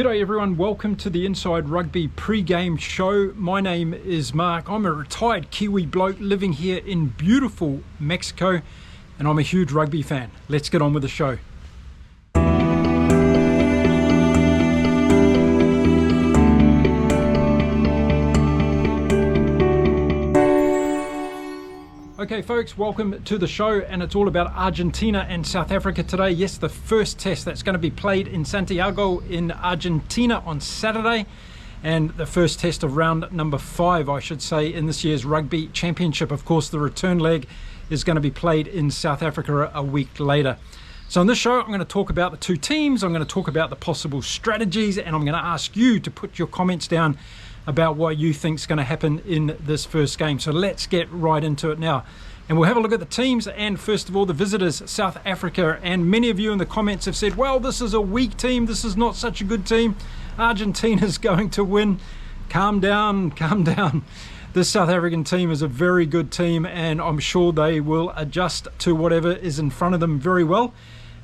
G'day everyone, welcome to the Inside Rugby pre-game show. My name is Mark. I'm a retired Kiwi bloke living here in beautiful Mexico, and I'm a huge rugby fan. Let's get on with the show. Okay folks, welcome to the show, and it's all about Argentina and South Africa today. Yes, the first test that's going to be played in Santiago in Argentina on Saturday, and the first test of round number 5, I should say, in this year's Rugby Championship. Of course, the return leg is going to be played in South Africa a week later. So in this show, I'm going to talk about the two teams, I'm going to talk about the possible strategies, and I'm going to ask you to put your comments down about what you think is going to happen in this first game. So let's get right into it now, and we'll have a look at the teams. And first of all, the visitors, South Africa. And many of you in the comments have said, well, this is a weak team, this is not such a good team, Argentina's going to win. Calm down, calm down. This South African team is a very good team, and I'm sure they will adjust to whatever is in front of them very well,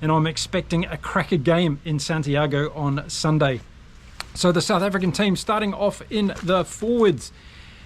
and I'm expecting a cracker game in Santiago on Sunday. So the South African team starting off in the forwards,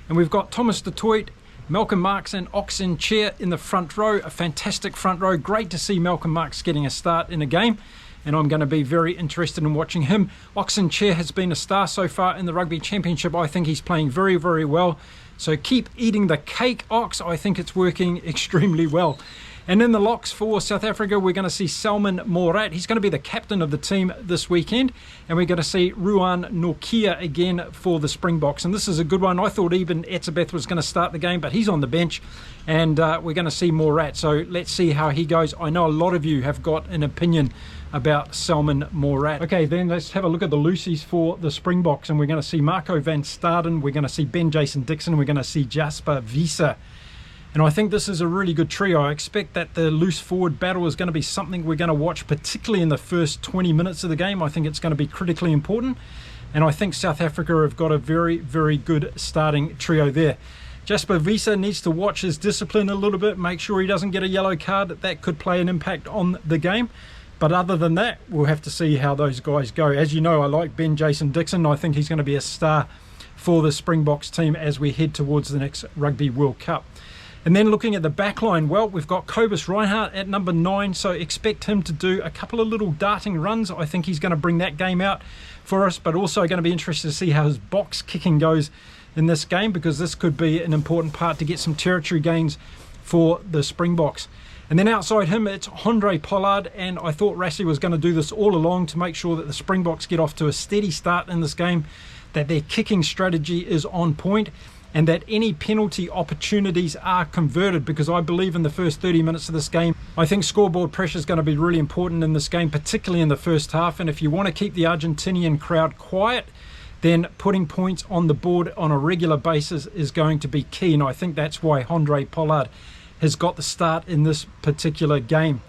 and we've got Thomas du Toit, Malcolm Marx and Oxen Chair in the front row. A fantastic front row. Great to see Malcolm Marx getting a start in a game, and I'm going to be very interested in watching him. Oxen Chair has been a star so far in the Rugby Championship. I think he's playing very, very well. So keep eating the cake, Ox. I think it's working extremely well. And in the locks for South Africa, we're going to see Salman Morat. He's going to be the captain of the team this weekend. And we're going to see Ruan Nokia again for the Springboks. And this is a good one. I thought even Etzebeth was going to start the game, but he's on the bench. And we're going to see Morat. So let's see how he goes. I know a lot of you have got an opinion about Salman Morat. Okay, then let's have a look at the loosies for the Springboks. And we're going to see Marco van Staden. We're going to see Ben Jason Dixon. We're going to see Jasper Wiese. And I think this is a really good trio. I expect that the loose forward battle is going to be something we're going to watch, particularly in the first 20 minutes of the game. I think it's going to be critically important. And I think South Africa have got a very, very good starting trio there. Jasper Wiese needs to watch his discipline a little bit, make sure he doesn't get a yellow card. That could play an impact on the game. But other than that, we'll have to see how those guys go. As you know, I like Ben Jason Dixon. I think he's going to be a star for the Springboks team as we head towards the next Rugby World Cup. And then looking at the back line, well, we've got Cobus Reinhardt at number 9, so expect him to do a couple of little darting runs. I think he's going to bring that game out for us, but also going to be interested to see how his box kicking goes in this game, because this could be an important part to get some territory gains for the Springboks. And then outside him, it's Andre Pollard, and I thought Rassie was going to do this all along to make sure that the Springboks get off to a steady start in this game, that their kicking strategy is on point, and that any penalty opportunities are converted, because I believe in the first 30 minutes of this game, I think scoreboard pressure is going to be really important in this game, particularly in the first half. And if you want to keep the Argentinian crowd quiet, then putting points on the board on a regular basis is going to be key, and I think that's why Andre Pollard has got the start in this particular game.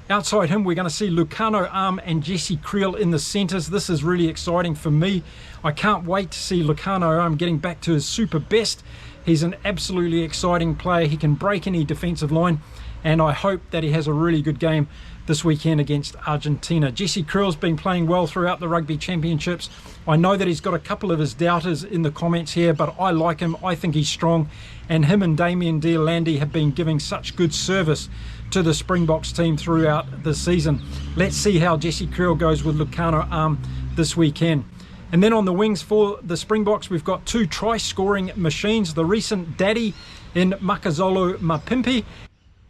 Outside him, we're going to see Lucano Arm and Jesse Creel in the centres. This is really exciting for me. I can't wait to see Lucano Arm getting back to his super best. He's an absolutely exciting player. He can break any defensive line, and I hope that he has a really good game this weekend against Argentina. Jesse Creel's been playing well throughout the Rugby Championships. I know that he's got a couple of his doubters in the comments here, but I like him. I think he's strong, and him and Damien Deolandi have been giving such good service to the Springboks team throughout the season. Let's see how Jesse Creel goes with Lucano Arm this weekend. And then on the wings for the Springboks, we've got two try-scoring machines, the recent daddy in Makazolo Mapimpi,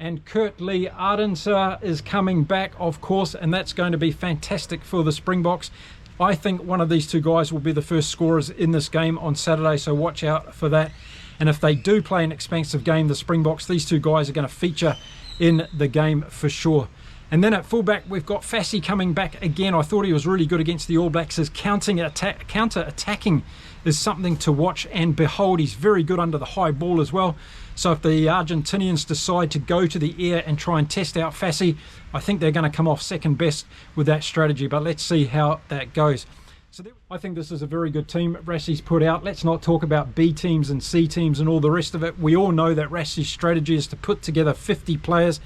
and Kurt Lee Ardenser is coming back, of course, and that's going to be fantastic for the Springboks. I think one of these two guys will be the first scorers in this game on Saturday, so watch out for that. And if they do play an expansive game, the Springboks, these two guys are going to feature in the game for sure. And then at fullback, we've got Fassi coming back again. I thought he was really good against the All Blacks. His counter-attacking is something to watch and behold. He's very good under the high ball as well. So if the Argentinians decide to go to the air and try and test out Fassi, I think they're going to come off second best with that strategy. But let's see how that goes. So I think this is a very good team Rassie's put out. Let's not talk about B teams and C teams and all the rest of it. We all know that Rassie's strategy is to put together 50 players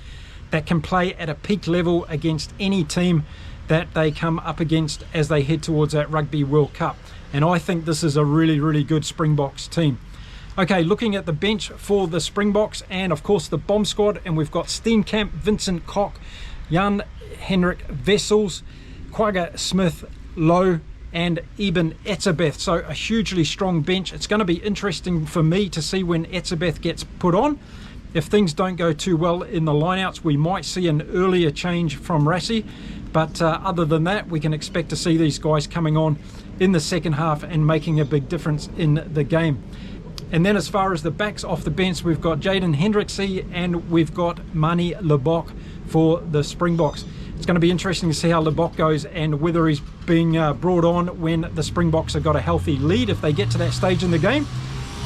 that can play at a peak level against any team that they come up against as they head towards that Rugby World Cup. And I think this is a really, really good Springboks team. Okay, looking at the bench for the Springboks and of course the bomb squad, and we've got Steenkamp, Vincent Koch, Jan Henrik Wessels, Quagga Smith, Lowe and Eben Etzebeth. So a hugely strong bench. It's going to be interesting for me to see when Etzebeth gets put on. If things don't go too well in the lineouts, we might see an earlier change from Rassi, but other than that, we can expect to see these guys coming on in the second half and making a big difference in the game. And then as far as the backs off the bench, we've got Jaden Hendricks and we've got Mani Lebok for the Springboks. It's going to be interesting to see how Lebok goes and whether he's being brought on when the Springboks have got a healthy lead if they get to that stage in the game,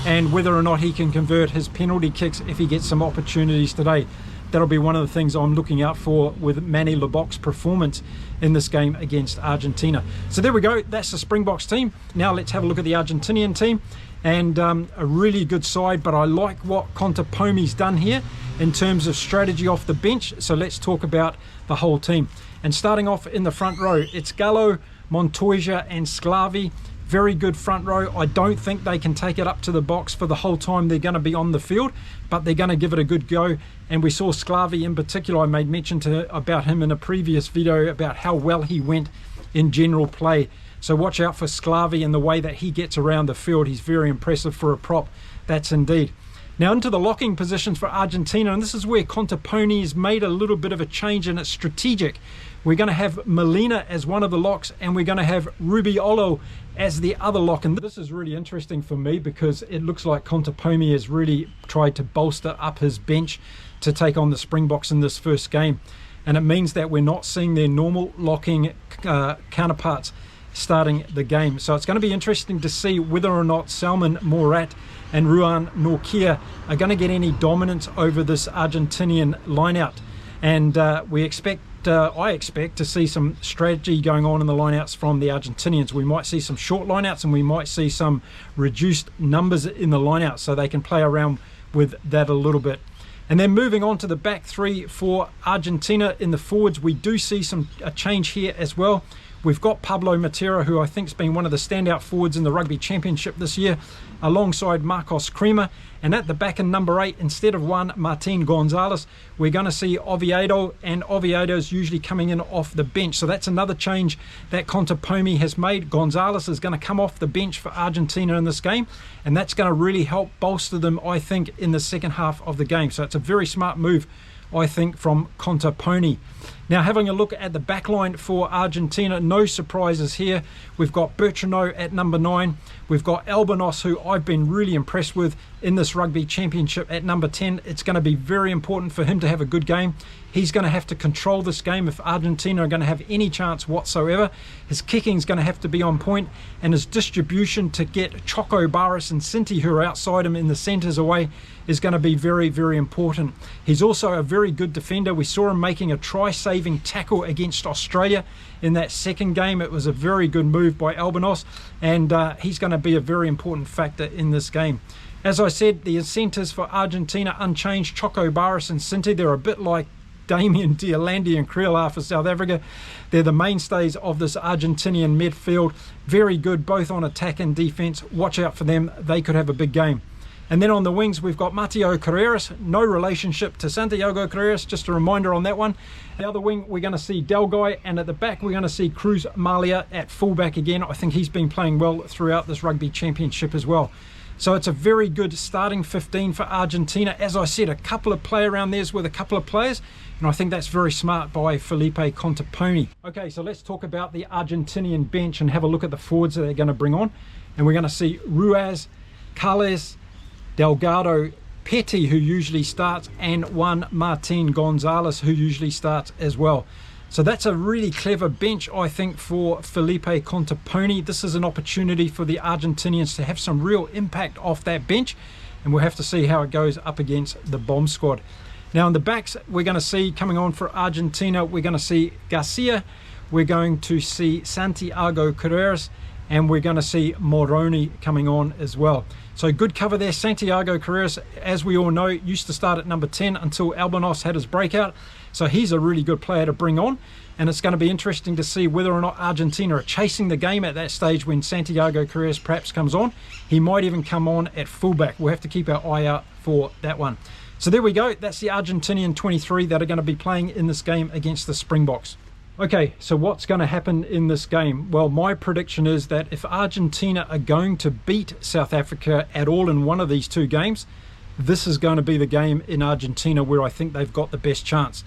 and whether or not he can convert his penalty kicks if he gets some opportunities today. That'll be one of the things I'm looking out for with Manny Lebok's performance in this game against Argentina. So there we go, that's the Springboks team. Now let's have a look at the Argentinian team, and a really good side, but I like what Contepomi's done here in terms of strategy off the bench. So let's talk about the whole team. And starting off in the front row, it's Gallo, Montoya and Sclavi. Very good front row. I don't think they can take it up to the box for the whole time they're going to be on the field, but they're going to give it a good go. And we saw Sclavi in particular. I made mention about him in a previous video about how well he went in general play. So watch out for Sclavi and the way that he gets around the field. He's very impressive for a prop, that's indeed. Now into the locking positions for Argentina, and this is where Contepomi has made a little bit of a change, and it's strategic. We're going to have Molina as one of the locks, and we're going to have Rubiolo as the other lock. And this is really interesting for me because it looks like Contepomi has really tried to bolster up his bench to take on the Springboks in this first game. And it means that we're not seeing their normal locking counterparts starting the game. So it's going to be interesting to see whether or not Salman Morat and Ruan Norkia are going to get any dominance over this Argentinian lineout. And I expect to see some strategy going on in the lineouts from the Argentinians. We might see some short lineouts and we might see some reduced numbers in the lineouts, so they can play around with that a little bit. And then moving on to the back three for Argentina in the forwards, we do see a change here as well. We've got Pablo Matera, who I think has been one of the standout forwards in the Rugby Championship this year, alongside Marcos Crema. And at the back in number 8, instead of one Martin Gonzalez, we're going to see Oviedo, and Oviedo's usually coming in off the bench. So that's another change that Contepomi has made. Gonzalez is going to come off the bench for Argentina in this game, and that's going to really help bolster them, I think, in the second half of the game. So it's a very smart move, I think, from Contepomi. Now having a look at the back line for Argentina, no surprises here. We've got Bertrano at number 9. We've got Albinos, who I've been really impressed with in this Rugby Championship, at number 10. It's going to be very important for him to have a good game. He's going to have to control this game if Argentina are going to have any chance whatsoever. His kicking is going to have to be on point, and his distribution to get Choco, Barris and Sinti, who are outside him in the centres, away, is going to be very, very important. He's also a very good defender. We saw him making a try-saving tackle against Australia in that second game. It was a very good move by Albinos, and he's going to be a very important factor in this game. As I said, the centres for Argentina unchanged. Choco, Barris and Sinti, they're a bit like Damien Diolandi and Creel are for South Africa. They're the mainstays of this Argentinian midfield. Very good both on attack and defence. Watch out for them. They could have a big game. And then on the wings, we've got Mateo Carreras, no relationship to Santiago Carreras, just a reminder on that one. The other wing, we're going to see Delguy, and at the back, we're going to see Cruz Malia at fullback again. I think he's been playing well throughout this Rugby Championship as well. So it's a very good starting 15 for Argentina. As I said, a couple of play around there's with a couple of players, and I think that's very smart by Felipe Contepomi. Okay, so let's talk about the Argentinian bench and have a look at the forwards that they're going to bring on. And we're going to see Ruiz, Carles, Delgado, Petty, who usually starts, and one Martin Gonzalez, who usually starts as well. So that's a really clever bench, I think, for Felipe Contepomi. This is an opportunity for the Argentinians to have some real impact off that bench, and we'll have to see how it goes up against the bomb squad. Now in the backs, we're going to see, coming on for Argentina, we're going to see Garcia, we're going to see Santiago Carreras, and we're going to see Moroni coming on as well. So good cover there. Santiago Carreras, as we all know, used to start at number 10 until Albinos had his breakout. So he's a really good player to bring on. and it's going to be interesting to see whether or not Argentina are chasing the game at that stage when Santiago Carreras perhaps comes on. He might even come on at fullback. We'll have to keep our eye out for that one. So there we go. That's the Argentinian 23 that are going to be playing in this game against the Springboks. Okay, so what's going to happen in this game? Well, my prediction is that if Argentina are going to beat South Africa at all in one of these two games, this is going to be the game in Argentina where I think they've got the best chance.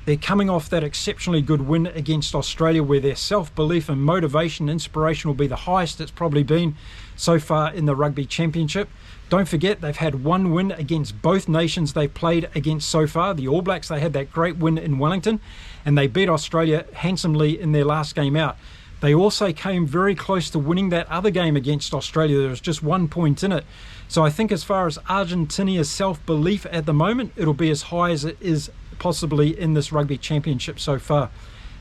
They're coming off that exceptionally good win against Australia where their self-belief and motivation, inspiration will be the highest it's probably been so far in the Rugby Championship. Don't forget, they've had one win against both nations they've played against so far. The All Blacks, they had that great win in Wellington, and they beat Australia handsomely in their last game out. They also came very close to winning that other game against Australia. There was just 1 point in it. So I think as far as Argentina's self-belief at the moment, it'll be as high as it is possibly in this Rugby Championship so far.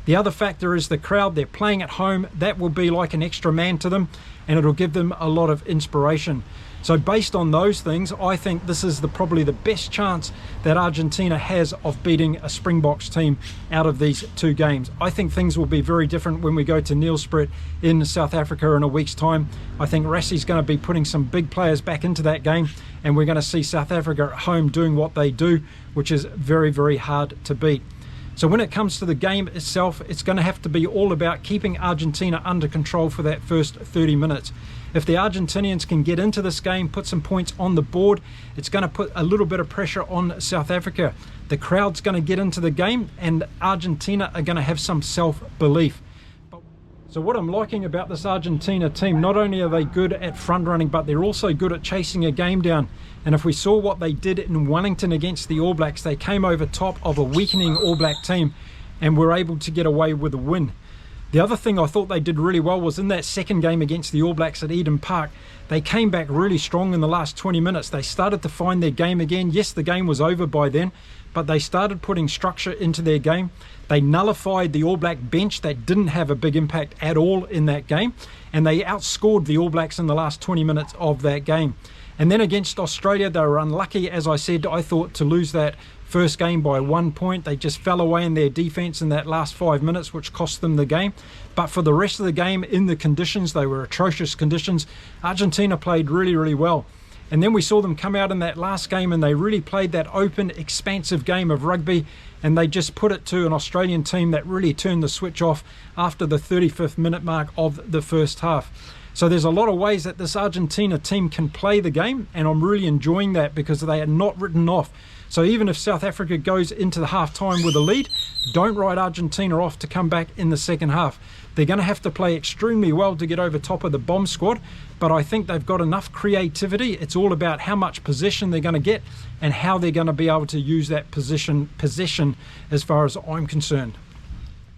The other factor is the crowd. They're playing at home. That will be like an extra man to them, and it'll give them a lot of inspiration. So based on those things, I think this is probably the best chance that Argentina has of beating a Springboks team out of these two games. I think things will be very different when we go to Neelspruit in South Africa in a week's time. I think Rassie's going to be putting some big players back into that game, and we're going to see South Africa at home doing what they do, which is very, very hard to beat. So when it comes to the game itself, it's going to have to be all about keeping Argentina under control for that first 30 minutes. If the Argentinians can get into this game, put some points on the board, it's going to put a little bit of pressure on South Africa. The crowd's going to get into the game, and Argentina are going to have some self-belief. So what I'm liking about this Argentina team, not only are they good at front running, but they're also good at chasing a game down. And if we saw what they did in Wellington against the All Blacks, they came over top of a weakening All Black team and were able to get away with a win. The other thing I thought they did really well was in that second game against the All Blacks at Eden Park, they came back really strong in the last 20 minutes. They started to find their game again. Yes, the game was over by then, but they started putting structure into their game. They nullified the All Black bench that didn't have a big impact at all in that game, and they outscored the All Blacks in the last 20 minutes of that game. And then against Australia, they were unlucky, as I said, I thought, to lose that first game by 1 point. They just fell away in their defense in that last 5 minutes, which cost them the game. But for the rest of the game, in the conditions, they were atrocious conditions. Argentina played really, really well. And then we saw them come out in that last game, and they really played that open, expansive game of rugby, and they just put it to an Australian team that really turned the switch off after the 35th minute mark of the first half. So there's a lot of ways that this Argentina team can play the game, and I'm really enjoying that because they are not written off. So even if South Africa goes into the half-time with a lead, don't write Argentina off to come back in the second half. They're going to have to play extremely well to get over top of the bomb squad, but I think they've got enough creativity. It's all about how much possession they're going to get and how they're going to be able to use that possession as far as I'm concerned.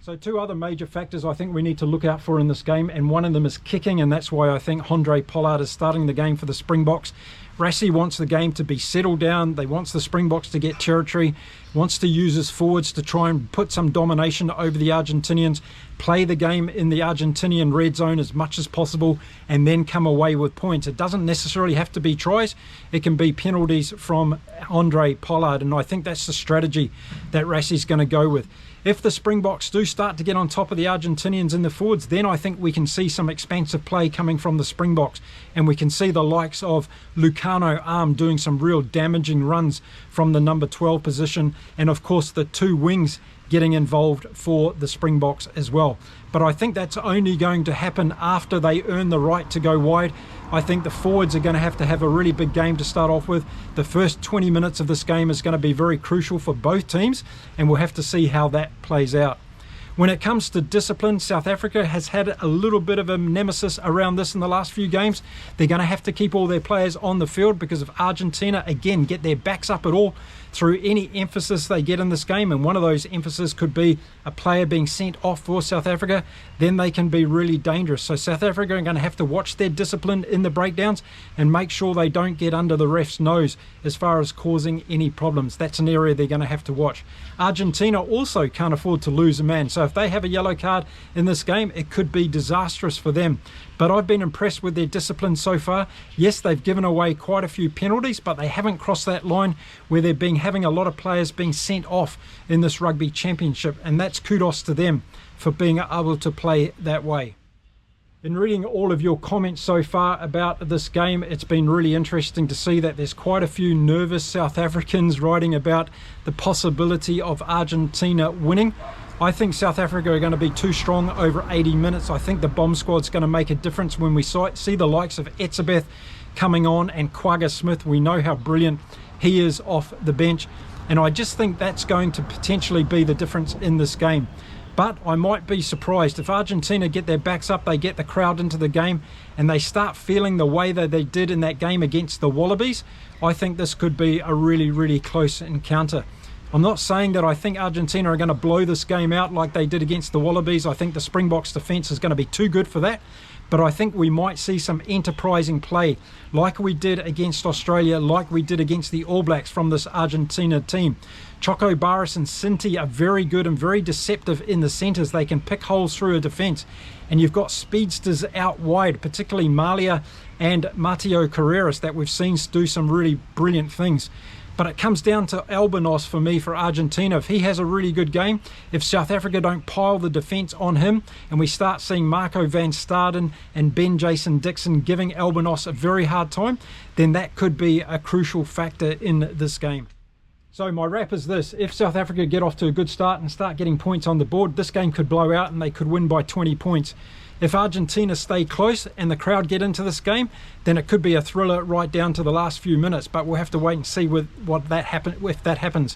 So two other major factors I think we need to look out for in this game, and one of them is kicking, and that's why I think Andre Pollard is starting the game for the Springboks. Rassie wants the game to be settled down. They wants the Springboks to get territory, wants to use his forwards to try and put some domination over the Argentinians, play the game in the Argentinian red zone as much as possible, and then come away with points. It doesn't necessarily have to be tries. It can be penalties from Andre Pollard, and I think that's the strategy that Rassie's going to go with. If the Springboks do start to get on top of the Argentinians in the forwards, then I think we can see some expansive play coming from the Springboks, and we can see the likes of Lucano Arm doing some real damaging runs from the number 12 position, and of course the two wings getting involved for the Springboks as well. But I think that's only going to happen after they earn the right to go wide. I think the forwards are going to have a really big game to start off with. The first 20 minutes of this game is going to be very crucial for both teams, and we'll have to see how that plays out. When it comes to discipline, South Africa has had a little bit of a nemesis around this in the last few games. They're going to have to keep all their players on the field because if Argentina, again, get their backs up at all through any emphasis they get in this game, and one of those emphasis could be a player being sent off for South Africa, then they can be really dangerous. So South Africa are going to have to watch their discipline in the breakdowns and make sure they don't get under the ref's nose as far as causing any problems. That's an area they're going to have to watch. Argentina also can't afford to lose a man. So if they have a yellow card in this game, it could be disastrous for them. But I've been impressed with their discipline so far. Yes, they've given away quite a few penalties, but they haven't crossed that line where they've been having a lot of players being sent off in this Rugby Championship, and that's kudos to them for being able to play that way. In reading all of your comments so far about this game, it's been really interesting to see that there's quite a few nervous South Africans writing about the possibility of Argentina winning. I think South Africa are going to be too strong over 80 minutes. I think the bomb squad's going to make a difference when we see the likes of Etzebeth coming on and Quagga Smith. We know how brilliant he is off the bench, and I just think that's going to potentially be the difference in this game. But I might be surprised if Argentina get their backs up, they get the crowd into the game, and they start feeling the way that they did in that game against the Wallabies. I think this could be a really, really close encounter. I'm not saying that I think Argentina are going to blow this game out like they did against the Wallabies. I think the Springboks defence is going to be too good for that. But I think we might see some enterprising play like we did against Australia, like we did against the All Blacks from this Argentina team. Choco Barris and Sinti are very good and very deceptive in the centres. They can pick holes through a defence. And you've got speedsters out wide, particularly Malia and Mateo Carreras, that we've seen do some really brilliant things. But it comes down to Albinos for me for Argentina. If he has a really good game, if South Africa don't pile the defence on him, and we start seeing Marco van Staden and Ben Jason Dixon giving Albinos a very hard time, then that could be a crucial factor in this game. So my wrap is this: if South Africa get off to a good start and start getting points on the board, this game could blow out and they could win by 20 points. If Argentina stay close and the crowd get into this game, then it could be a thriller right down to the last few minutes, but we'll have to wait and see if that happens.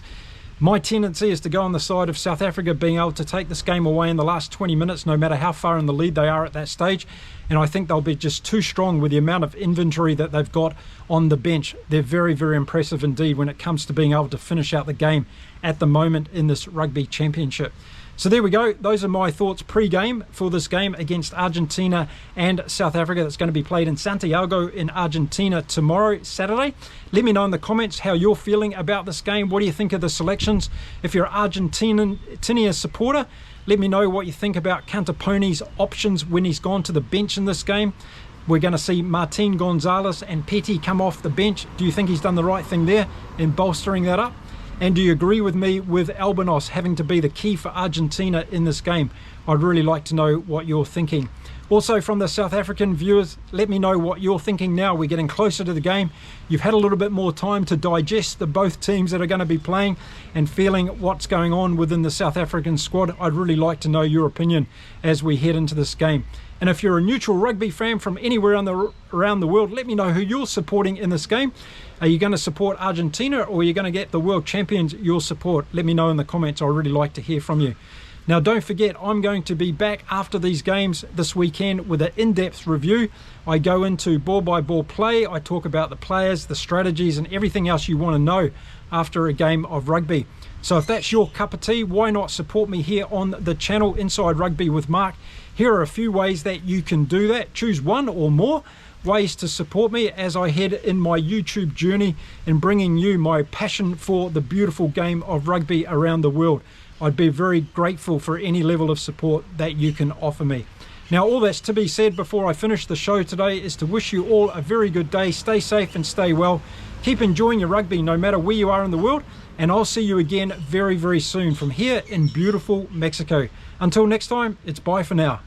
My tendency is to go on the side of South Africa being able to take this game away in the last 20 minutes, no matter how far in the lead they are at that stage. And I think they'll be just too strong with the amount of inventory that they've got on the bench. They're very, very impressive indeed when it comes to being able to finish out the game at the moment in this Rugby Championship. So there we go. Those are my thoughts pre-game for this game against Argentina and South Africa that's going to be played in Santiago in Argentina tomorrow, Saturday. Let me know in the comments how you're feeling about this game. What do you think of the selections? If you're an Argentina supporter, let me know what you think about Cantapone's options when he's gone to the bench in this game. We're going to see Martin Gonzalez and Petty come off the bench. Do you think he's done the right thing there in bolstering that up? And do you agree with me with Albinos having to be the key for Argentina in this game? I'd really like to know what you're thinking. Also, from the South African viewers, let me know what you're thinking now. We're getting closer to the game. You've had a little bit more time to digest the both teams that are going to be playing and feeling what's going on within the South African squad. I'd really like to know your opinion as we head into this game. And if you're a neutral rugby fan from anywhere around the world, let me know who you're supporting in this game. Are you going to support Argentina, or are you going to get the world champions you'll support? Let me know in the comments. I'd really like to hear from you. Now, don't forget, I'm going to be back after these games this weekend with an in-depth review. I go into ball-by-ball play. I talk about the players, the strategies, and everything else you want to know after a game of rugby. So if that's your cup of tea, why not support me here on the channel Inside Rugby with Mark? Here are a few ways that you can do that. Choose one or more ways to support me as I head in my YouTube journey in bringing you my passion for the beautiful game of rugby around the world. I'd be very grateful for any level of support that you can offer me. Now, all that's to be said before I finish the show today is to wish you all a very good day. Stay safe and stay well. Keep enjoying your rugby no matter where you are in the world, and I'll see you again very, very soon from here in beautiful Mexico. Until next time, it's bye for now.